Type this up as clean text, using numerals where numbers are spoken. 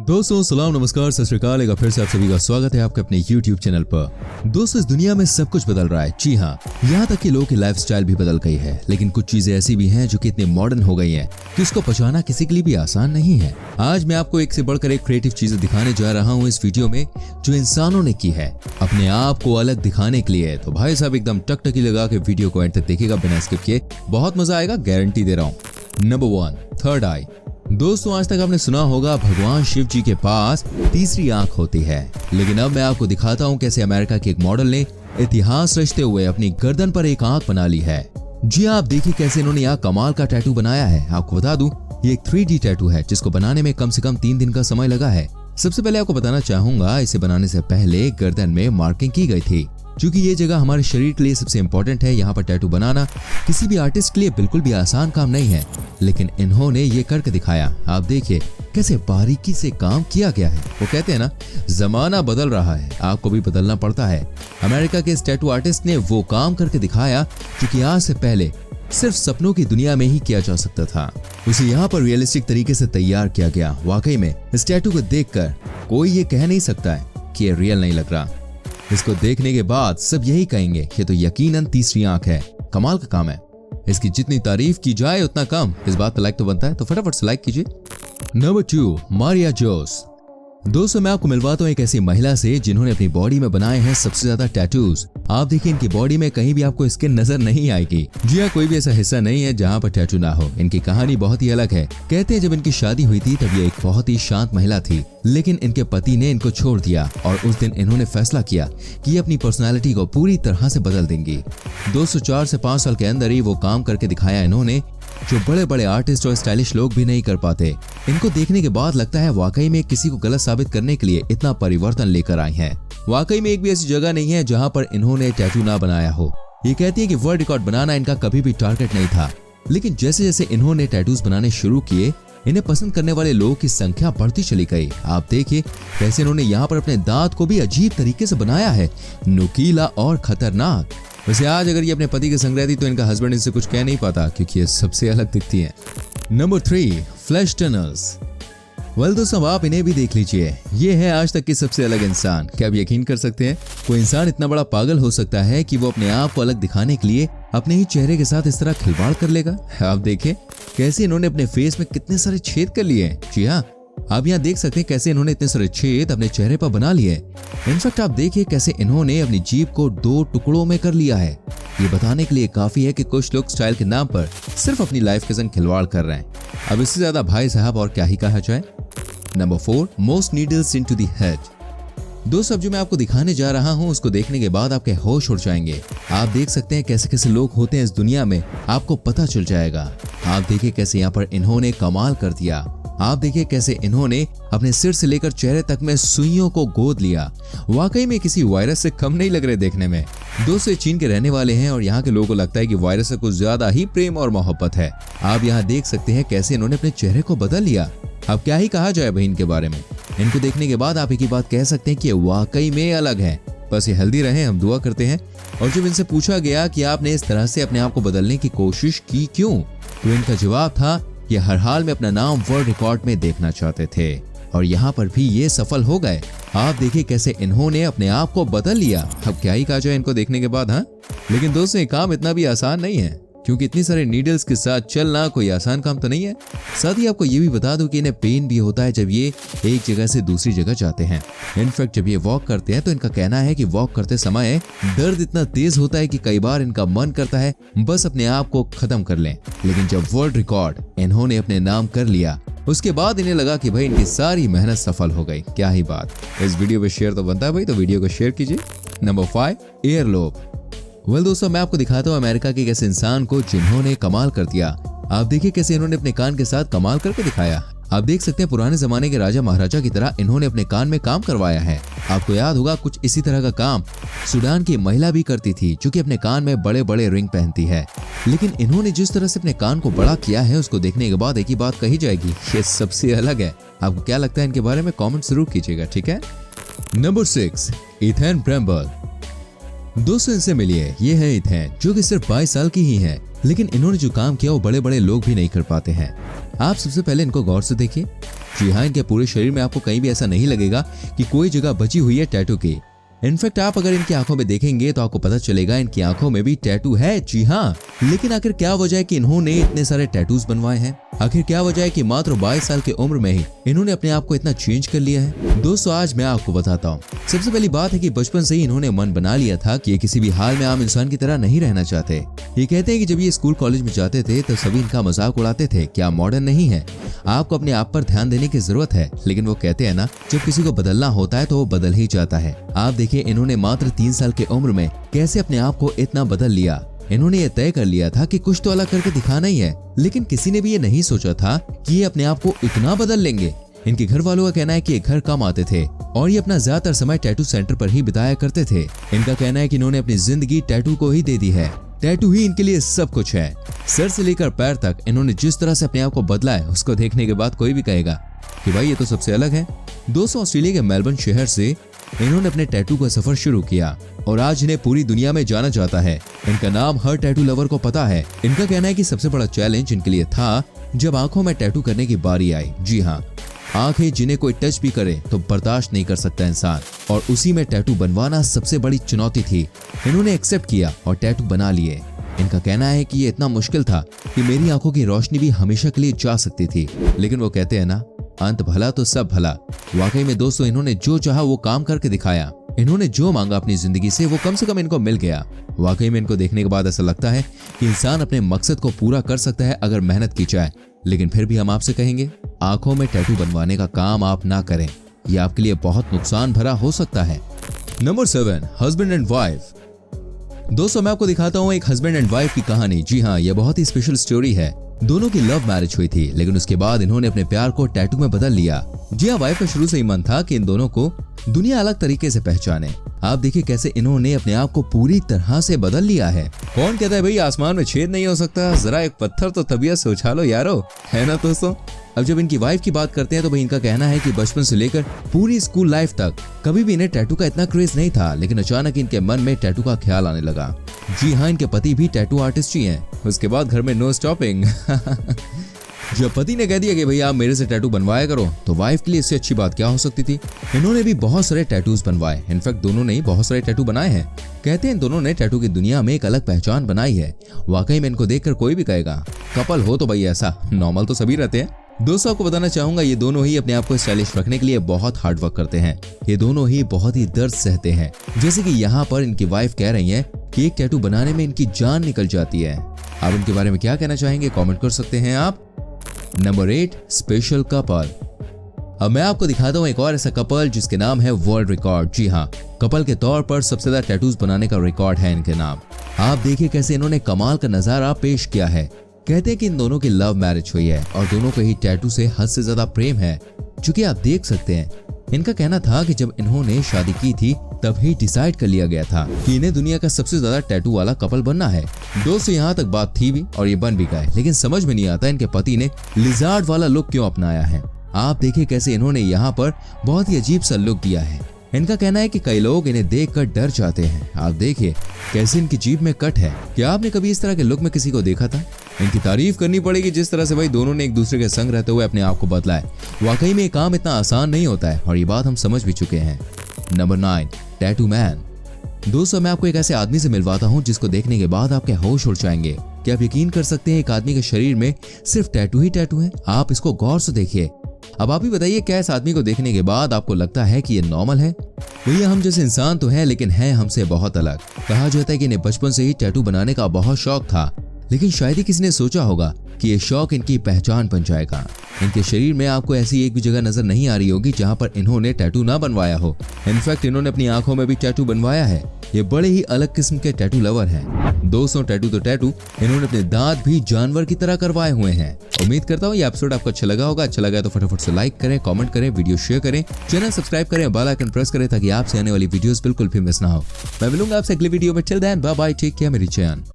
दोस्तों सलाम नमस्कार सत श्री अकाल। एक बार फिर से आप सभी का स्वागत है आपके अपने YouTube चैनल पर। दोस्तों इस दुनिया में सब कुछ बदल रहा है। जी हाँ, यहाँ तक कि लोगों की लाइफस्टाइल भी बदल गई है, लेकिन कुछ चीजें ऐसी भी हैं जो कि इतनी मॉडर्न हो गई हैं कि उसको पहचाना किसी के लिए भी आसान नहीं है। आज मैं आपको एक से बढ़कर एक क्रिएटिव चीजें दिखाने जा रहा हूँ इस वीडियो में, जो इंसानों ने की है अपने आप को अलग दिखाने के लिए। तो भाई साहब एकदम टकटकी लगा के वीडियो को एंड तक देखिएगा बिना स्किप किए, बहुत मजा आएगा, गारंटी दे रहा हूँ। नंबर 1, थर्ड आई। दोस्तों आज तक आपने सुना होगा भगवान शिव जी के पास तीसरी आंख होती है, लेकिन अब मैं आपको दिखाता हूँ कैसे अमेरिका के एक मॉडल ने इतिहास रचते हुए अपनी गर्दन पर एक आंख बना ली है। जी आप देखिए कैसे इन्होंने यहाँ कमाल का टैटू बनाया है। आपको बता दूं ये एक 3D टैटू है जिसको बनाने में कम से कम 3 दिन का समय लगा है। सबसे पहले आपको बताना चाहूंगा इसे बनाने से पहले गर्दन में मार्किंग की गई थी, क्योंकि ये जगह हमारे शरीर के लिए सबसे इम्पोर्टेंट है। यहाँ पर टैटू बनाना किसी भी आर्टिस्ट के लिए बिल्कुल भी आसान काम नहीं है, लेकिन इन्होंने ये करके दिखाया। आप देखिए कैसे बारीकी से काम किया गया है। वो कहते हैं ना, जमाना बदल रहा है, आपको भी बदलना पड़ता है। अमेरिका के इस टैटू आर्टिस्ट ने वो काम करके दिखाया जो कि आज से पहले सिर्फ सपनों की दुनिया में ही किया जा सकता था। उसे यहाँ पर रियलिस्टिक तरीके से तैयार किया गया। वाकई में इस टैटू को देखकर कोई ये कह नहीं सकता है कि ये रियल नहीं लग रहा। इसको देखने के बाद सब यही कहेंगे ये तो यकीनन तीसरी आंख है। कमाल का काम है। इसकी जितनी तारीफ की जाए उतना कम। इस बात पर लाइक तो बनता है, तो फटाफट से लाइक कीजिए। नंबर 2, मारिया जोस। दोस्तों मैं आपको मिलवाता हूँ एक ऐसी महिला से जिन्होंने अपनी बॉडी में बनाए हैं सबसे ज्यादा टैटूज। आप देखिए इनकी बॉडी में कहीं भी आपको स्किन नजर नहीं आएगी। जी हाँ, कोई भी ऐसा हिस्सा नहीं है जहाँ पर टैटू ना हो। इनकी कहानी बहुत ही अलग है। कहते हैं जब इनकी शादी हुई थी तब ये एक बहुत ही शांत महिला थी, लेकिन इनके पति ने इनको छोड़ दिया और उस दिन इन्होंने फैसला किया कि ये अपनी पर्सनैलिटी को पूरी तरह से बदल देंगी। 4 से 5 साल के अंदर ही वो काम करके दिखाया इन्होंने, जो बड़े बड़े आर्टिस्ट और स्टाइलिश लोग भी नहीं कर पाते। इनको देखने के बाद लगता है वाकई में किसी को गलत साबित करने के लिए इतना परिवर्तन लेकर आई हैं। वाकई में एक भी ऐसी जगह नहीं है जहां पर इन्होंने टैटू ना बनाया हो। ये कहती है कि वर्ल्ड रिकॉर्ड बनाना इनका कभी भी टारगेट नहीं था, लेकिन जैसे जैसे इन्होंने टैटूज बनाने शुरू किए इन्हें पसंद करने वाले लोगों की संख्या बढ़ती चली गई। आप देखिए कैसे इन्होंने यहाँ पर अपने दांत को भी अजीब तरीके से बनाया है, नुकीला और खतरनाक। वैसे आज अगर ये अपने पति के संग रहती तो इनका हस्बैंड इससे कुछ कह नहीं पाता, क्योंकि ये सबसे अलग दिखती है। Number 3, flash tunnels. वेल दोस्तों आप इन्हें भी देख लीजिए। ये है आज तक की सबसे अलग इंसान। क्या आप यकीन कर सकते हैं कोई इंसान इतना बड़ा पागल हो सकता है कि वो अपने आप को अलग दिखाने के लिए अपने ही चेहरे के साथ इस तरह खिलवाड़ कर लेगा। आप देखिए कैसे इन्होंने अपने फेस में कितने सारे छेद कर लिए हैं। जी हाँ, आप यहाँ देख सकते हैं कैसे इन्होंने इतने सारे छेद अपने चेहरे पर बना लिए। इनफैक्ट आप देखिए कैसे इन्होंने अपनी जीभ को 2 टुकड़ों में कर लिया है। ये बताने के लिए काफी है कि कुछ लोग स्टाइल के नाम पर सिर्फ अपनी लाइफ के संग खिलवाड़ कर रहे हैं। अब इससे ज्यादा भाई साहब और क्या ही कहा जाए। Number 4, most needles into the head. दोस्तों अब जो मैं आपको दिखाने जा रहा हूँ उसको देखने के बाद आपके होश उड़ जाएंगे। आप देख सकते हैं कैसे कैसे लोग होते हैं इस दुनिया में, आपको पता चल जाएगा। आप देखिए कैसे यहाँ पर इन्होंने कमाल कर दिया। आप देखिए कैसे इन्होंने अपने सिर से लेकर चेहरे तक में सुइयों को गोद लिया। वाकई में किसी वायरस से कम नहीं लग रहे देखने में। दोस्तों चीन के रहने वाले हैं और यहाँ के लोगों को लगता है कि वायरस से कुछ ज्यादा ही प्रेम और मोहब्बत है। आप यहाँ देख सकते हैं कैसे इन्होंने अपने चेहरे को बदल लिया। अब क्या ही कहा जाए भाई इनके बारे में। इनको देखने के बाद आप एक ही बात कह सकते हैं कि वाकई में अलग है। बस ये हेल्दी रहे, हम दुआ करते हैं। और जब इनसे पूछा गया कि आपने इस तरह से अपने आप को बदलने की कोशिश की क्यों, तो इनका जवाब था कि हर हाल में अपना नाम वर्ल्ड रिकॉर्ड में देखना चाहते थे, और यहाँ पर भी ये सफल हो गए। आप देखिए कैसे इन्होंने अपने आप को बदल लिया। अब क्या ही कहा जाए इनको देखने के बाद। हाँ, लेकिन दोस्तों ये काम इतना भी आसान नहीं है, क्योंकि इतनी सारे नीडल्स के साथ चलना कोई आसान काम तो नहीं है। साथ ही आपको ये भी बता दूं कि इन्हें पेन भी होता है जब ये एक जगह से दूसरी जगह जाते हैं। इनफैक्ट जब ये वॉक करते हैं तो इनका कहना है कि वॉक करते समय दर्द इतना तेज होता है कि कई बार इनका मन करता है बस अपने आप को खत्म कर लें। लेकिन जब वर्ल्ड रिकॉर्ड इन्होंने अपने नाम कर लिया उसके बाद इन्हें लगा कि भाई इनकी सारी मेहनत सफल हो गई। क्या ही बात। इस वीडियो पे शेयर तो बनता है भाई, तो वीडियो को शेयर कीजिए। नंबर 5, एयरलोब। वेल दोस्तों मैं आपको दिखाता हूँ अमेरिका के एक ऐसे इंसान को जिन्होंने कमाल कर दिया। आप देखिए कैसे इन्होंने अपने कान के साथ कमाल करके दिखाया। आप देख सकते हैं पुराने जमाने के राजा महाराजा की तरह इन्होंने अपने कान में काम करवाया है। आपको याद होगा कुछ इसी तरह का काम सूडान की महिला भी करती थी, जो कि अपने कान में बड़े बड़े रिंग पहनती है। लेकिन इन्होंने जिस तरह से अपने कान को बड़ा किया है उसको देखने के बाद एक ही बात कही जाएगी, ये सबसे अलग है। आपको क्या लगता है इनके बारे में कमेंट जरूर कीजिएगा, ठीक है। Number 6, Ethan Bramble. दोस्तों इनसे मिलिए, ये है इथेन, जो कि सिर्फ 22 साल की ही है, लेकिन इन्होंने जो काम किया वो बड़े बड़े लोग भी नहीं कर पाते हैं। आप सबसे पहले इनको गौर से देखिए। जी हाँ, इनके पूरे शरीर में आपको कहीं भी ऐसा नहीं लगेगा कि कोई जगह बची हुई है टैटू की। इनफैक्ट आप अगर इनकी आंखों में देखेंगे तो आपको पता चलेगा इनकी आंखों में भी टैटू है। जी हाँ, लेकिन आखिर क्या वजह है कि इन्होंने इतने सारे टैटूज बनवाए हैं? आखिर क्या वजह है कि मात्र 22 साल की उम्र में ही इन्होंने अपने आप को इतना चेंज कर लिया है? दोस्तों, आज मैं आपको बताता हूँ। सबसे पहली बात है कि बचपन से ही इन्होंने मन बना लिया था कि ये किसी भी हाल में आम इंसान की तरह नहीं रहना चाहते। ये कहते हैं कि जब ये स्कूल कॉलेज में जाते थे तो सभी इनका मजाक उड़ाते थे, क्या मॉडर्न नहीं है, आपको अपने आप पर ध्यान देने की जरूरत है। लेकिन वो कहते हैं ना, जब किसी को बदलना होता है तो वो बदल ही जाता है। आप देखिए, इन्होंने मात्र 3 साल की उम्र में कैसे अपने आप को इतना बदल लिया। इन्होंने ये तय कर लिया था कि कुछ तो अलग करके दिखाना ही है, लेकिन किसी ने भी ये नहीं सोचा था कि ये अपने आप को इतना बदल लेंगे। इनके घर वालों का कहना है कि ये घर कम आते थे और ये अपना ज्यादातर समय टैटू सेंटर पर ही बिताया करते थे। इनका कहना है कि इन्होंने अपनी जिंदगी टैटू को ही दे दी है। टैटू ही इनके लिए सब कुछ है। सर से लेकर पैर तक इन्होंने जिस तरह से अपने आप को बदला है, उसको देखने के बाद कोई भी कहेगा कि भाई ये तो सबसे अलग है। दोस्तों, ऑस्ट्रेलिया के मेलबर्न शहर से इन्होंने अपने टैटू का सफर शुरू किया और आज इन्हें पूरी दुनिया में जाना जाता है। इनका नाम हर टैटू लवर को पता है। इनका कहना है कि सबसे बड़ा चैलेंज इनके लिए था जब आंखों में टैटू करने की बारी आई। जी हाँ, आंखें जिन्हें कोई टच भी करे तो बर्दाश्त नहीं कर सकता इंसान, और उसी में टैटू बनवाना सबसे बड़ी चुनौती थी। इन्होंने एक्सेप्ट किया और टैटू बना लिए। इनका कहना है कि ये इतना मुश्किल था कि मेरी आंखों की रोशनी भी हमेशा के लिए जा सकती थी। लेकिन वो कहते हैं ना, अंत भला तो सब भला। वाकई में दोस्तों, इन्होंने जो चाहा वो काम करके दिखाया। इन्होंने जो मांगा अपनी जिंदगी से वो कम से कम इनको मिल गया। वाकई में इनको देखने के बाद ऐसा लगता है कि इंसान अपने मकसद को पूरा कर सकता है अगर मेहनत की जाए। लेकिन फिर भी हम आपसे कहेंगे, आंखों में टैटू बनवाने का काम आप ना करें, ये आपके लिए बहुत नुकसान भरा हो सकता है। Number 7, husband and wife. दोस्तों, मैं आपको दिखाता हूँ एक हस्बैंड एंड वाइफ की कहानी। जी हाँ, यह बहुत ही स्पेशल स्टोरी है। दोनों की लव मैरिज हुई थी, लेकिन उसके बाद इन्होंने अपने प्यार को टैटू में बदल लिया। जी हाँ, वाइफ का शुरू से ही मन था कि इन दोनों को दुनिया अलग तरीके से पहचाने। आप देखिए कैसे इन्होंने अपने आप को पूरी तरह से बदल लिया है। कौन कहता है भाई आसमान में छेद नहीं हो सकता, जरा एक पत्थर तो तबीयत से उछालो यारो, है ना दोस्तों। अब जब इनकी वाइफ की बात करते हैं तो भाई इनका कहना है कि बचपन से लेकर पूरी स्कूल लाइफ तक कभी भी इन्हें टैटू का इतना क्रेज नहीं था, लेकिन अचानक इनके मन में टैटू का ख्याल आने लगा। जी हाँ, इनके पति भी टैटू आर्टिस्ट ही हैं। उसके बाद घर में नो स्टॉपिंग। जब पति ने कह दिया कि भाई आप मेरे से टैटू बनवाया करो, तो वाइफ के लिए इससे अच्छी बात क्या हो सकती थी। इन्होंने भी बहुत सारे टैटूज बनवाए। इनफैक्ट दोनों ने ही बहुत सारे टैटू बनाए हैं। कहते हैं इन दोनों ने टैटू की दुनिया में एक अलग पहचान बनाई है। वाकई में इनको देखकर कोई भी कहेगा, कपल हो तो भाई ऐसा, नॉर्मल तो सभी रहते हैं। दोस्तों, आपको बताना चाहूंगा, ये दोनों ही अपने आप को स्टाइलिश रखने के लिए बहुत हार्ड वर्क करते हैं। ये दोनों ही बहुत ही दर्द सहते हैं। जैसे कि यहाँ पर इनकी वाइफ कह रही है कि एक टैटू बनाने में इनकी जान निकल जाती है। आप इनके बारे में क्या कहना चाहेंगे, कमेंट कर सकते हैं आप। Number 8, special couple. अब मैं आपको दिखाता हूँ एक और ऐसा कपल जिसके नाम है वर्ल्ड रिकॉर्ड। जी हाँ, कपल के तौर पर सबसे ज्यादा टैटूज बनाने का रिकॉर्ड है इनके नाम। आप देखिए कैसे इन्होंने कमाल का नजारा पेश किया है। कहते हैं कि इन दोनों की लव मैरिज हुई है और दोनों को ही टैटू से हद से ज्यादा प्रेम है, चूंकि आप देख सकते हैं। इनका कहना था कि जब इन्होंने शादी की थी तब ही डिसाइड कर लिया गया था कि इन्हें दुनिया का सबसे ज्यादा टैटू वाला कपल बनना है। दोस्तों, यहाँ तक बात थी भी और ये बन भी गए, लेकिन समझ में नहीं आता इनके पति ने लिजार्ड वाला लुक क्यों अपनाया है। आप देखिए कैसे इन्होंने यहाँ पर बहुत ही अजीब सा लुक दिया है। इनका कहना है कि कई लोग इन्हें देखकर डर जाते हैं। आप देखिए कैसे इनकी जीभ में कट है। क्या आपने कभी इस तरह के लुक में किसी को देखा था? इनकी तारीफ करनी पड़ेगी जिस तरह से भाई दोनों ने एक दूसरे के संग रहते हुए अपने आप को बदला है। वाकई में ये काम इतना आसान नहीं होता है और ये बात हम समझ भी चुके हैं। Number 9, tattoo man. दोस्तों, मैं आपको एक ऐसे आदमी से मिलवाता हूँ जिसको देखने के बाद आपके होश उड़ जाएंगे। क्या आप यकीन कर सकते हैं एक आदमी के शरीर में सिर्फ टैटू ही टैटू है? आप इसको गौर से देखिए। अब आप ही बताइए, क्या इस आदमी को देखने के बाद आपको लगता है कि ये नॉर्मल है? भैया हम जैसे इंसान तो हैं, लेकिन हैं हमसे बहुत अलग। कहा जाता है कि इन्हें बचपन से ही टैटू बनाने का बहुत शौक था, लेकिन शायद ही किसी ने सोचा होगा कि ये शौक इनकी पहचान बन जाएगा। इनके शरीर में आपको ऐसी एक भी जगह नजर नहीं आ रही होगी जहां पर इन्होंने टैटू ना बनवाया हो। इनफैक्ट इन्होंने अपनी आंखों में भी टैटू बनवाया है। ये बड़े ही अलग किस्म के टैटू लवर हैं। दोस्तों, टैटू तो टैटू, इन्होंने अपने दांत भी जानवर की तरह करवाए हुए हैं। उम्मीद करता हूँ ये एपिसोड आपको अच्छा लगा होगा। अच्छा लगा तो फटाफट से लाइक करें, कमेंट करें, वीडियो शेयर करें, चैनल सब्सक्राइब करें, बेल आइकन प्रेस करें ताकि आपसे आने वाली वीडियोस बिल्कुल भी मिस ना हो। मैं मिलूंगा आपसे अगली वीडियो में। Till then bye bye, take care मेरी जान।